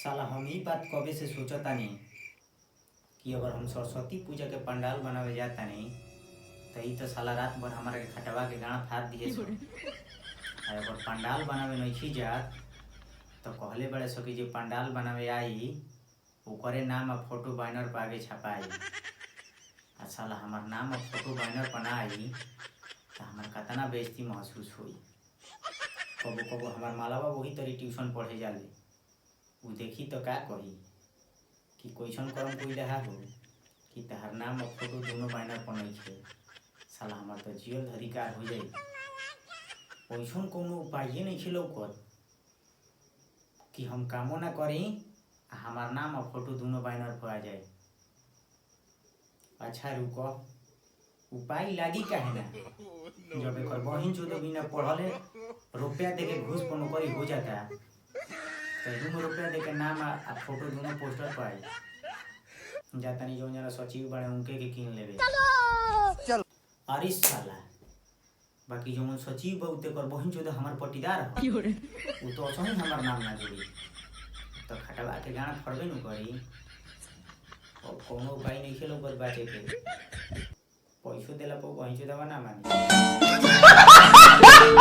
साला हम ही बात कबे से सोचतानी कि अगर हम सरस्वती पूजा के पंडाल बनावे जातानी तो ई तो साला रात भर हमारा के खटवा के गाँव फाड़ दिए सो। अगर पंडाल बनावे नहीं जात तो कहले बड़े सो कि जो पंडाल बनावे आई ओकरे नाम और फोटो बैनर पर आगे छपाई। आ साला हमार नाम और फोटो बैनर पर ना आई तो हमार कितना बेइज्जती महसूस हुई। कबो कबो हमार मालावा वही तरी ट्यूशन पढ़े जाले, वो देखी तो का कही कि क्वेश्चन करम कोई रहा हो कि तहार नाम और फोटो दोनों बैनर पर नहीं थे। साला हमार तो जियल अधिकार हो जाई। क्वेश्चन कोनो उपाय नहीं खिलौकत कि हम कामो ना करी हमार नाम और फोटो दोनों बैनर पर आ जाए। अच्छा रुको, उपाय लागी काहे ना, जब एक बहिन चोद बिना पढ़ले रुपया देके घूस पर नौकरी हो जाता तो 2 रुपया देके नाम आ फोटो दोनों पोस्टर पर आई जाता नहीं। जो जरा सचिव बड़े उनके के किन लेवे चल। अरे साला बाकी जो सचिव बहुते कर बहिन चोद हमार पटीदार हो वो तो असही हमार नाम ना जोड़ी तो खटवा के गाना फड़बे न करी। और कोनो उपाय नहीं खेलो बाचे के पैसो देला पर बहिन चोदवा ना मानी।